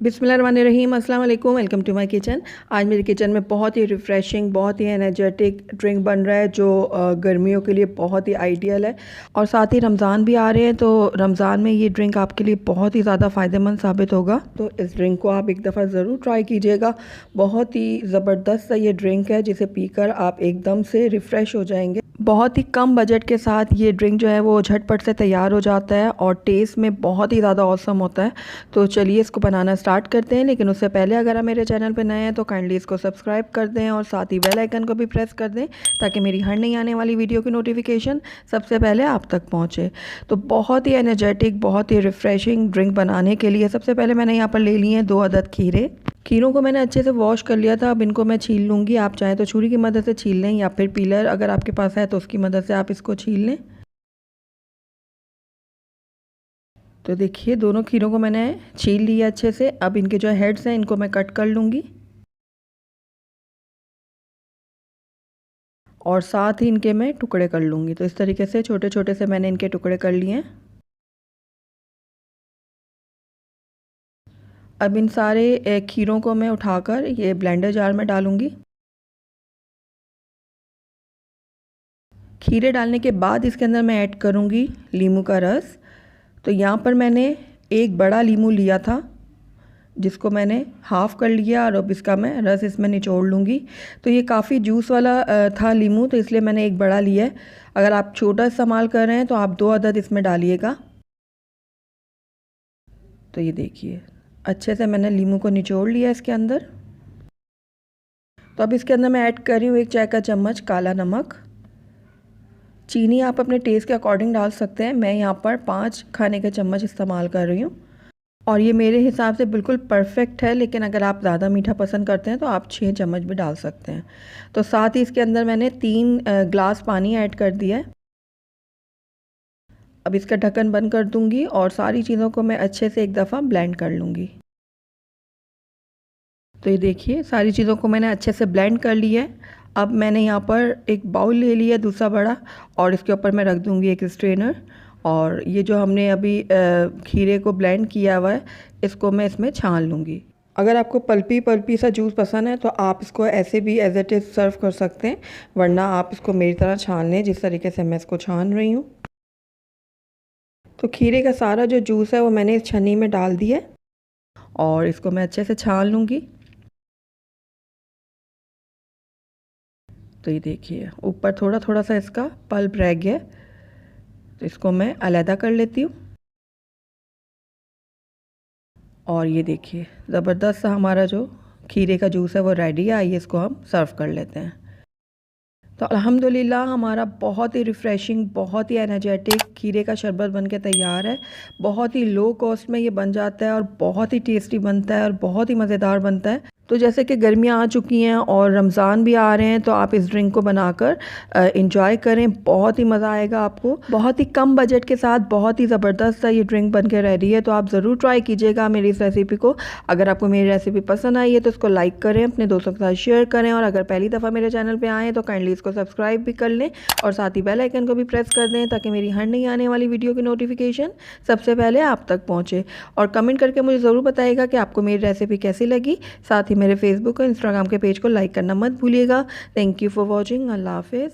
बिस्मिल्लाहिर्रहमानिर्रहीम, अस्सलाम वालेकुम। Welcome to my kitchen. आज मेरे किचन में बहुत ही रिफ़्रेशिंग, बहुत ही एनर्जेटिक ड्रिंक बन रहा है जो गर्मियों के लिए बहुत ही आइडियल है। और साथ ही रमज़ान भी आ रहे हैं, तो रमज़ान में ये ड्रिंक आपके लिए बहुत ही ज़्यादा फ़ायदेमंद साबित होगा। तो इस ड्रिंक को आप एक दफ़ा ज़रूर ट्राई कीजिएगा। बहुत ही ज़बरदस्त सा ये ड्रिंक है जिसे पीकर आप एकदम से रिफ़्रेश हो जाएंगे। बहुत ही कम बजट के साथ ये ड्रिंक जो है वो झटपट से तैयार हो जाता है और टेस्ट में बहुत ही ज़्यादा ऑसम होता है। तो चलिए इसको बनाना स्टार्ट करते हैं, लेकिन उससे पहले अगर आप मेरे चैनल पर नए हैं तो काइंडली इसको सब्सक्राइब कर दें और साथ ही बेल आइकन को भी प्रेस कर दें ताकि मेरी हर नई आने वाली वीडियो की नोटिफिकेशन सबसे पहले आप तक पहुँचे। तो बहुत ही एनर्जेटिक, बहुत ही रिफ़्रेशिंग ड्रिंक बनाने के लिए सबसे पहले मैंने यहाँ पर ले लिए हैं 2 अदद खीरे। खीरों को मैंने अच्छे से वॉश कर लिया था। अब इनको मैं छील लूँगी। आप चाहें तो छुरी की मदद से छील लें या फिर पीलर अगर आपके पास है तो उसकी मदद से आप इसको छील लें। तो देखिए दोनों खीरों को मैंने छील लिया अच्छे से। अब इनके जो हेड्स हैं इनको मैं कट कर लूँगी और साथ ही इनके मैं टुकड़े कर लूँगी। तो इस तरीके से छोटे छोटे से मैंने इनके टुकड़े कर लिए हैं। अब इन सारे खीरों को मैं उठाकर ये ब्लेंडर जार में डालूँगी। खीरे डालने के बाद इसके अंदर मैं ऐड करूँगी नींबू का रस। तो यहाँ पर मैंने एक बड़ा नींबू लिया था जिसको मैंने हाफ़ कर लिया और अब इसका मैं रस इसमें निचोड़ लूँगी। तो ये काफ़ी जूस वाला था नींबू, तो इसलिए मैंने एक बड़ा लिया है। अगर आप छोटा इस्तेमाल कर रहे हैं तो आप 2 अदद इसमें डालिएगा। तो ये देखिए अच्छे से मैंने नींबू को निचोड़ लिया इसके अंदर। तो अब इसके अंदर मैं ऐड कर रही हूँ 1 चाय का चम्मच काला नमक। चीनी आप अपने टेस्ट के अकॉर्डिंग डाल सकते हैं। मैं यहाँ पर 5 खाने के चम्मच इस्तेमाल कर रही हूँ और ये मेरे हिसाब से बिल्कुल परफेक्ट है, लेकिन अगर आप ज़्यादा मीठा पसंद करते हैं तो आप 6 चम्मच भी डाल सकते हैं। तो साथ ही इसके अंदर मैंने 3 ग्लास पानी ऐड कर दिया है। अब इसका ढक्कन बंद कर दूंगी और सारी चीज़ों को मैं अच्छे से एक दफ़ा ब्लेंड कर लूँगी। तो ये देखिए सारी चीज़ों को मैंने अच्छे से ब्लेंड कर लिया है। अब मैंने यहाँ पर एक बाउल ले लिया दूसरा बड़ा और इसके ऊपर मैं रख दूँगी एक स्ट्रेनर और ये जो हमने अभी खीरे को ब्लेंड किया हुआ है इसको मैं इसमें छान लूँगी। अगर आपको पल्पी पल्पी सा जूस पसंद है तो आप इसको ऐसे भी एज इट इज़ सर्व कर सकते हैं, वरना आप इसको मेरी तरह छान लें जिस तरीके से मैं इसको छान रही हूँ। तो खीरे का सारा जो जूस है वो मैंने इस छन्नी में डाल दिया है और इसको मैं अच्छे से छान लूँगी। तो ये देखिए ऊपर थोड़ा थोड़ा सा इसका पल्प रह गया, तो इसको मैं अलहदा कर लेती हूँ। और ये देखिए ज़बरदस्त सा हमारा जो खीरे का जूस है वो रेडी है। आइए इसको हम सर्व कर लेते हैं। तो अल्हम्दुलिल्लाह हमारा बहुत ही रिफ़्रेशिंग, बहुत ही एनर्जेटिक खीरे का शरबत बन के तैयार है। बहुत ही लो कॉस्ट में ये बन जाता है और बहुत ही टेस्टी बनता है और बहुत ही मज़ेदार बनता है। तो जैसे कि गर्मियाँ आ चुकी हैं और रमज़ान भी आ रहे हैं, तो आप इस ड्रिंक को बनाकर इंजॉय करें। बहुत ही मज़ा आएगा आपको। बहुत ही कम बजट के साथ बहुत ही ज़बरदस्त सा ये ड्रिंक बन के रेडी है। तो आप ज़रूर ट्राई कीजिएगा मेरी इस रेसिपी को। अगर आपको मेरी रेसिपी पसंद आई है तो इसको लाइक करें, अपने दोस्तों के साथ शेयर करें और अगर पहली दफ़ा मेरे चैनल पर आएँ तो काइंडली इसको सब्सक्राइब भी कर लें और साथ ही बेल आइकन को भी प्रेस कर दें ताकि मेरी हर नई आने वाली वीडियो की नोटिफिकेशन सबसे पहले आप तक पहुँचे। और कमेंट करके मुझे ज़रूर बताइएगा कि आपको मेरी रेसिपी कैसी लगी। साथ ही मेरे फेसबुक और इंस्टाग्राम के पेज को लाइक करना मत भूलिएगा। Thank you for watching. अल्लाह हाफिज़।